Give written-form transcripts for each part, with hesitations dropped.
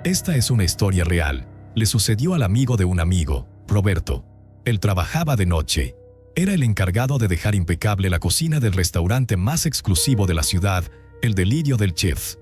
Esta es una historia real. Le sucedió al amigo de un amigo, Roberto. Él trabajaba de noche. Era el encargado de dejar impecable la cocina del restaurante más exclusivo de la ciudad, el Delirio del Chef.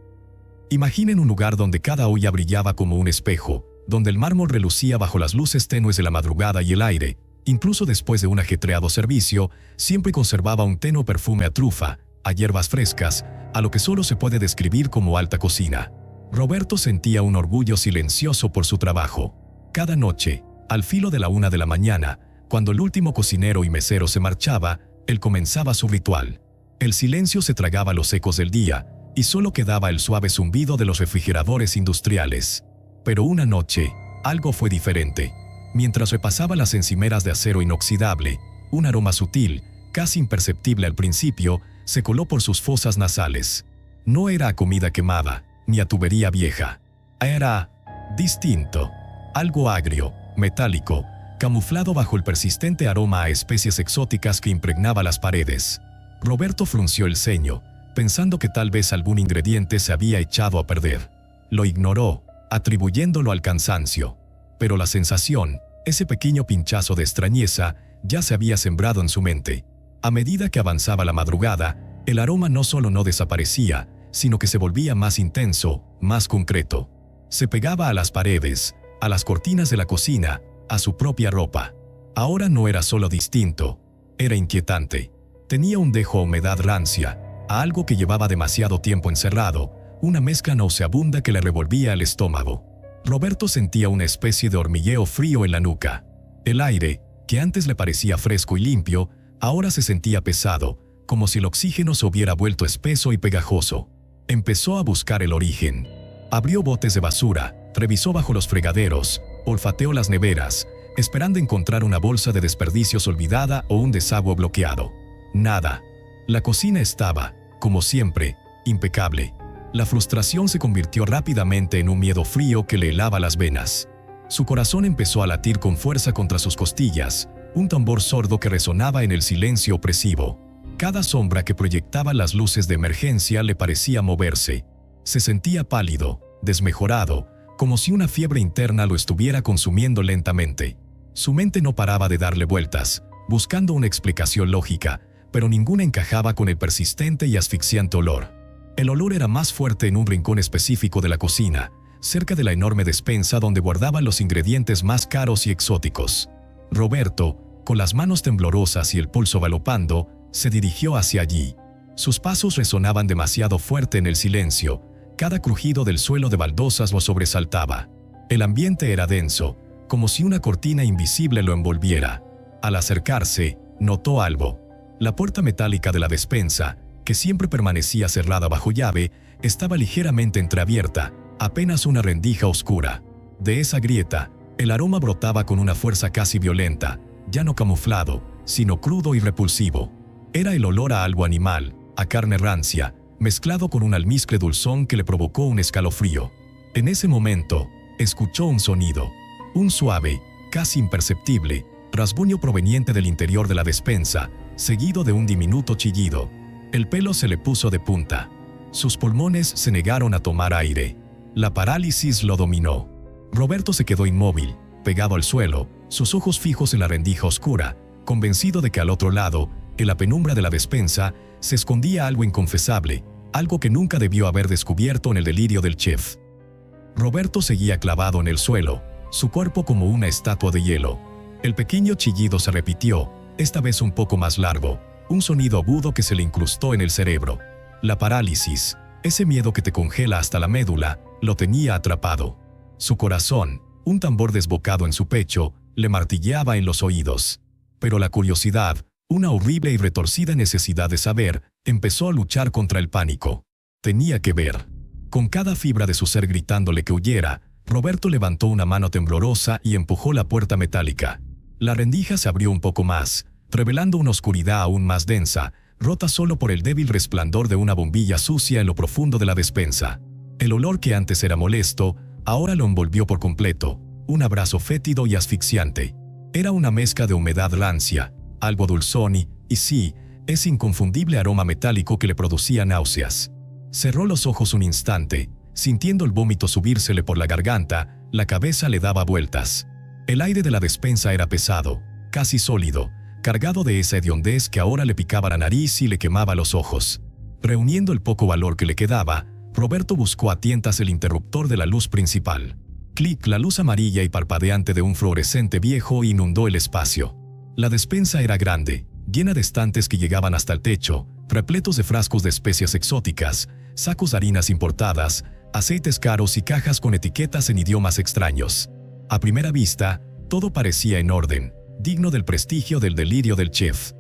Imaginen un lugar donde cada olla brillaba como un espejo, donde el mármol relucía bajo las luces tenues de la madrugada y el aire, incluso después de un ajetreado servicio, siempre conservaba un tenue perfume a trufa, a hierbas frescas, a lo que solo se puede describir como alta cocina. Roberto sentía un orgullo silencioso por su trabajo. Cada noche, al filo de la 1 de la mañana, cuando el último cocinero y mesero se marchaba, él comenzaba su ritual. El silencio se tragaba los ecos del día, y solo quedaba el suave zumbido de los refrigeradores industriales. Pero una noche, algo fue diferente. Mientras repasaba las encimeras de acero inoxidable, un aroma sutil, casi imperceptible al principio, se coló por sus fosas nasales. No era a comida quemada, ni a tubería vieja. Era distinto. Algo agrio, metálico, camuflado bajo el persistente aroma a especies exóticas que impregnaba las paredes. Roberto frunció el ceño, pensando que tal vez algún ingrediente se había echado a perder. Lo ignoró, atribuyéndolo al cansancio. Pero la sensación, ese pequeño pinchazo de extrañeza, ya se había sembrado en su mente. A medida que avanzaba la madrugada, el aroma no solo no desaparecía, sino que se volvía más intenso, más concreto. Se pegaba a las paredes, a las cortinas de la cocina, a su propia ropa. Ahora no era solo distinto, era inquietante. Tenía un dejo a humedad rancia, a algo que llevaba demasiado tiempo encerrado, una mezcla nauseabunda que le revolvía el estómago. Roberto sentía una especie de hormigueo frío en la nuca. El aire, que antes le parecía fresco y limpio, ahora se sentía pesado, como si el oxígeno se hubiera vuelto espeso y pegajoso. Empezó a buscar el origen. Abrió botes de basura, revisó bajo los fregaderos, olfateó las neveras, esperando encontrar una bolsa de desperdicios olvidada o un desagüe bloqueado. Nada. La cocina estaba, como siempre, impecable. La frustración se convirtió rápidamente en un miedo frío que le helaba las venas. Su corazón empezó a latir con fuerza contra sus costillas, un tambor sordo que resonaba en el silencio opresivo. Cada sombra que proyectaban las luces de emergencia le parecía moverse. Se sentía pálido, desmejorado, como si una fiebre interna lo estuviera consumiendo lentamente. Su mente no paraba de darle vueltas, buscando una explicación lógica, pero ninguna encajaba con el persistente y asfixiante olor. El olor era más fuerte en un rincón específico de la cocina, cerca de la enorme despensa donde guardaban los ingredientes más caros y exóticos. Roberto, con las manos temblorosas y el pulso galopando, se dirigió hacia allí. Sus pasos resonaban demasiado fuerte en el silencio, cada crujido del suelo de baldosas lo sobresaltaba. El ambiente era denso, como si una cortina invisible lo envolviera. Al acercarse, notó algo. La puerta metálica de la despensa, que siempre permanecía cerrada bajo llave, estaba ligeramente entreabierta, apenas una rendija oscura. De esa grieta, el aroma brotaba con una fuerza casi violenta, ya no camuflado, sino crudo y repulsivo. Era el olor a algo animal, a carne rancia, mezclado con un almizcle dulzón que le provocó un escalofrío. En ese momento, escuchó un sonido. Un suave, casi imperceptible, rasguño proveniente del interior de la despensa, seguido de un diminuto chillido. El pelo se le puso de punta. Sus pulmones se negaron a tomar aire. La parálisis lo dominó. Roberto se quedó inmóvil, pegado al suelo, sus ojos fijos en la rendija oscura, convencido de que al otro lado, en la penumbra de la despensa, se escondía algo inconfesable, algo que nunca debió haber descubierto en el delirio del chef. Roberto seguía clavado en el suelo, su cuerpo como una estatua de hielo. El pequeño chillido se repitió, esta vez un poco más largo, un sonido agudo que se le incrustó en el cerebro. La parálisis, ese miedo que te congela hasta la médula, lo tenía atrapado. Su corazón, un tambor desbocado en su pecho, le martilleaba en los oídos. Pero la curiosidad, una horrible y retorcida necesidad de saber, empezó a luchar contra el pánico. Tenía que ver. Con cada fibra de su ser gritándole que huyera, Roberto levantó una mano temblorosa y empujó la puerta metálica. La rendija se abrió un poco más, revelando una oscuridad aún más densa, rota solo por el débil resplandor de una bombilla sucia en lo profundo de la despensa. El olor que antes era molesto, ahora lo envolvió por completo, un abrazo fétido y asfixiante. Era una mezcla de humedad rancia, algo dulzón y sí, ese inconfundible aroma metálico que le producía náuseas. Cerró los ojos un instante, Sintiendo el vómito subírsele por la garganta, la cabeza le daba vueltas. El aire de la despensa era pesado, casi sólido, cargado de esa hediondez que ahora le picaba la nariz y le quemaba los ojos. Reuniendo el poco valor que le quedaba, Roberto buscó a tientas el interruptor de la luz principal. Clic, la luz amarilla y parpadeante de un fluorescente viejo inundó el espacio. La despensa era grande, llena de estantes que llegaban hasta el techo, repletos de frascos de especias exóticas, sacos de harinas importadas, aceites caros y cajas con etiquetas en idiomas extraños. A primera vista, todo parecía en orden, digno del prestigio del delirio del chef.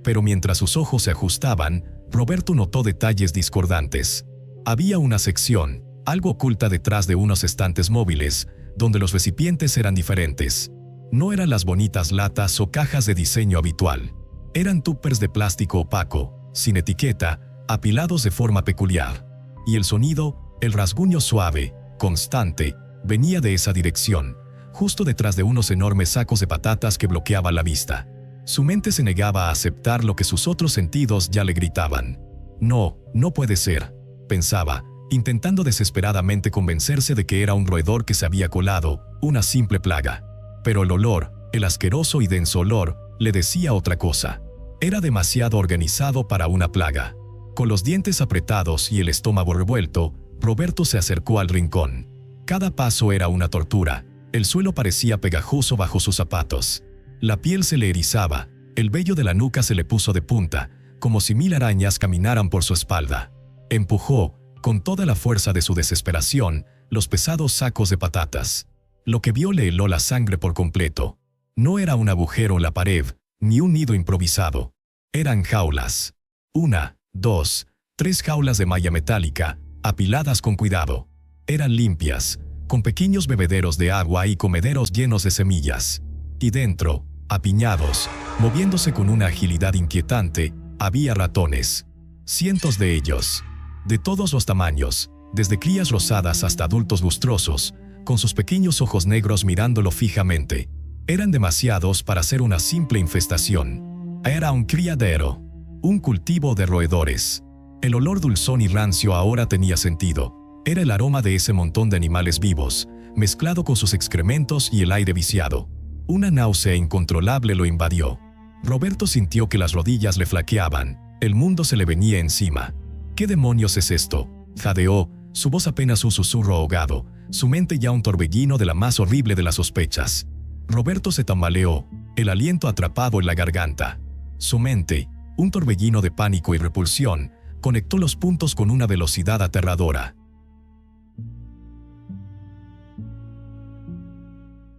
Pero mientras sus ojos se ajustaban, Roberto notó detalles discordantes. Había una sección, algo oculta detrás de unos estantes móviles, donde los recipientes eran diferentes. No eran las bonitas latas o cajas de diseño habitual. Eran tuppers de plástico opaco, sin etiqueta, apilados de forma peculiar. Y el sonido, el rasguño suave, constante, venía de esa dirección, justo detrás de unos enormes sacos de patatas que bloqueaban la vista. Su mente se negaba a aceptar lo que sus otros sentidos ya le gritaban. No, no puede ser, pensaba, intentando desesperadamente convencerse de que era un roedor que se había colado, una simple plaga. Pero el olor, el asqueroso y denso olor, le decía otra cosa. Era demasiado organizado para una plaga. Con los dientes apretados y el estómago revuelto, Roberto se acercó al rincón. Cada paso era una tortura. El suelo parecía pegajoso bajo sus zapatos. La piel se le erizaba, el vello de la nuca se le puso de punta, como si 1000 arañas caminaran por su espalda. Empujó, con toda la fuerza de su desesperación, los pesados sacos de patatas. Lo que vio le heló la sangre por completo. No era un agujero en la pared, ni un nido improvisado. Eran jaulas. 1, 2, 3 jaulas de malla metálica, apiladas con cuidado. Eran limpias, con pequeños bebederos de agua y comederos llenos de semillas. Y dentro, apiñados, moviéndose con una agilidad inquietante, había ratones. Cientos de ellos. De todos los tamaños, desde crías rosadas hasta adultos lustrosos, con sus pequeños ojos negros mirándolo fijamente. Eran demasiados para ser una simple infestación. Era un criadero, un cultivo de roedores. El olor dulzón y rancio ahora tenía sentido. Era el aroma de ese montón de animales vivos, mezclado con sus excrementos y el aire viciado. Una náusea incontrolable lo invadió. Roberto sintió que las rodillas le flaqueaban, el mundo se le venía encima. ¿Qué demonios es esto?, jadeó, su voz apenas un susurro ahogado, su mente ya un torbellino de la más horrible de las sospechas. Roberto se tambaleó, el aliento atrapado en la garganta. Su mente, un torbellino de pánico y repulsión, conectó los puntos con una velocidad aterradora.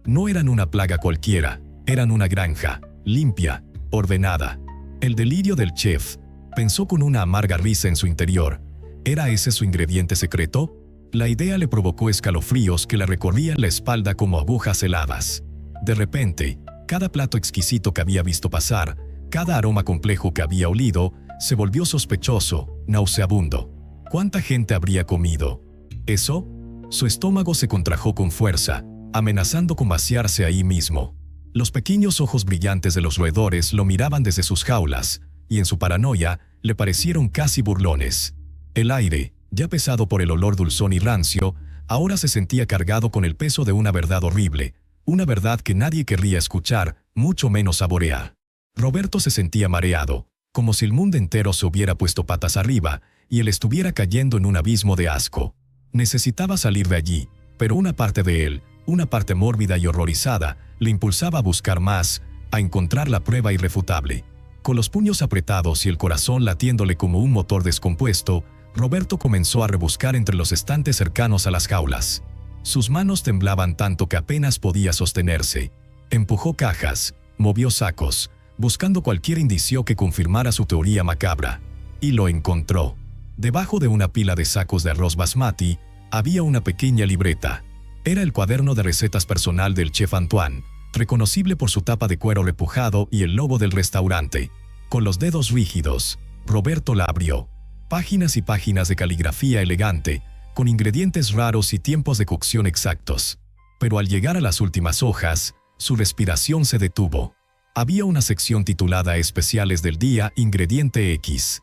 No eran una plaga cualquiera, eran una granja, limpia, ordenada. El delirio del chef, pensó con una amarga risa en su interior. ¿Era ese su ingrediente secreto? La idea le provocó escalofríos que le recorrían la espalda como agujas heladas. De repente, cada plato exquisito que había visto pasar, cada aroma complejo que había olido, se volvió sospechoso, nauseabundo. ¿Cuánta gente habría comido eso? Su estómago se contrajo con fuerza, amenazando con vaciarse ahí mismo. Los pequeños ojos brillantes de los roedores lo miraban desde sus jaulas, y en su paranoia, le parecieron casi burlones. El aire, ya pesado por el olor dulzón y rancio, ahora se sentía cargado con el peso de una verdad horrible, una verdad que nadie querría escuchar, mucho menos saborear. Roberto se sentía mareado, como si el mundo entero se hubiera puesto patas arriba, y él estuviera cayendo en un abismo de asco. Necesitaba salir de allí, pero una parte de él, una parte mórbida y horrorizada, le impulsaba a buscar más, a encontrar la prueba irrefutable. Con los puños apretados y el corazón latiéndole como un motor descompuesto, Roberto comenzó a rebuscar entre los estantes cercanos a las jaulas. Sus manos temblaban tanto que apenas podía sostenerse. Empujó cajas, movió sacos, buscando cualquier indicio que confirmara su teoría macabra. Y lo encontró. Debajo de una pila de sacos de arroz basmati, había una pequeña libreta. Era el cuaderno de recetas personal del chef Antoine, reconocible por su tapa de cuero repujado y el logo del restaurante. Con los dedos rígidos, Roberto la abrió. Páginas y páginas de caligrafía elegante, con ingredientes raros y tiempos de cocción exactos. Pero al llegar a las últimas hojas, su respiración se detuvo. Había una sección titulada Especiales del Día, Ingrediente X.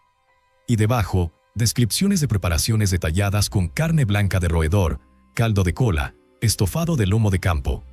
Y debajo, Descripciones de preparaciones detalladas con carne blanca de roedor, caldo de cola, estofado de lomo de campo.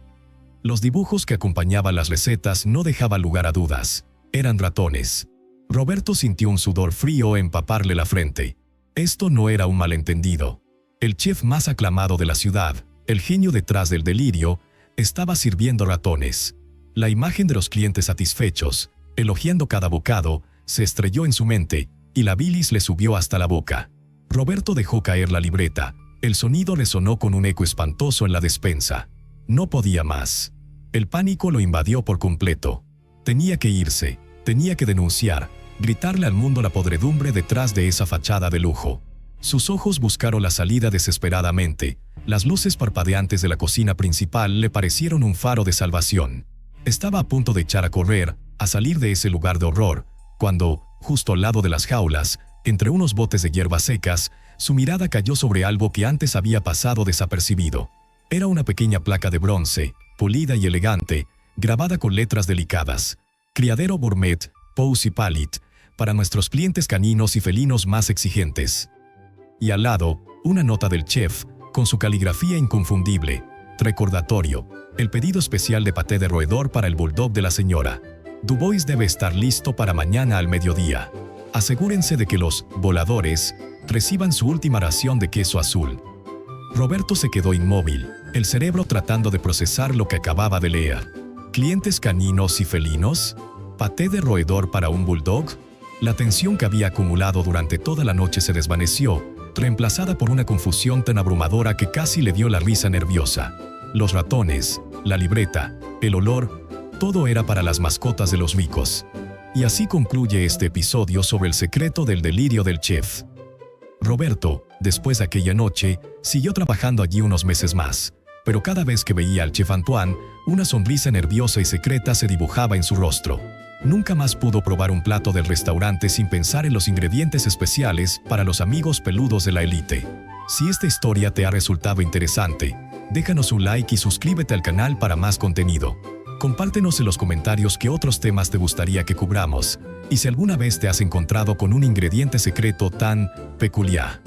Los dibujos que acompañaban las recetas no dejaban lugar a dudas. Eran ratones. Roberto sintió un sudor frío empaparle la frente. Esto no era un malentendido. El chef más aclamado de la ciudad, el genio detrás del delirio, estaba sirviendo ratones. La imagen de los clientes satisfechos, elogiando cada bocado, se estrelló en su mente, y la bilis le subió hasta la boca. Roberto dejó caer la libreta. El sonido resonó con un eco espantoso en la despensa. No podía más. El pánico lo invadió por completo. Tenía que irse, tenía que denunciar, gritarle al mundo la podredumbre detrás de esa fachada de lujo. Sus ojos buscaron la salida desesperadamente. Las luces parpadeantes de la cocina principal le parecieron un faro de salvación. Estaba a punto de echar a correr, a salir de ese lugar de horror, cuando, justo al lado de las jaulas, entre unos botes de hierbas secas, su mirada cayó sobre algo que antes había pasado desapercibido. Era una pequeña placa de bronce, pulida y elegante, grabada con letras delicadas. Criadero Gourmet, Pose y Palit, para nuestros clientes caninos y felinos más exigentes. Y al lado, una nota del chef, con su caligrafía inconfundible. Recordatorio: el pedido especial de paté de roedor para el bulldog de la señora. Dubois debe estar listo para mañana al mediodía. Asegúrense de que los voladores reciban su última ración de queso azul. Roberto se quedó inmóvil, el cerebro tratando de procesar lo que acababa de leer. ¿Clientes caninos y felinos? ¿Paté de roedor para un bulldog? La tensión que había acumulado durante toda la noche se desvaneció, reemplazada por una confusión tan abrumadora que casi le dio la risa nerviosa. Los ratones, la libreta, el olor, todo era para las mascotas de los ricos. Y así concluye este episodio sobre el secreto del delirio del chef. Roberto, después de aquella noche, siguió trabajando allí unos meses más, pero cada vez que veía al chef Antoine, una sonrisa nerviosa y secreta se dibujaba en su rostro. Nunca más pudo probar un plato del restaurante sin pensar en los ingredientes especiales para los amigos peludos de la élite. Si esta historia te ha resultado interesante, déjanos un like y suscríbete al canal para más contenido. Compártenos en los comentarios qué otros temas te gustaría que cubramos, y si alguna vez te has encontrado con un ingrediente secreto tan peculiar.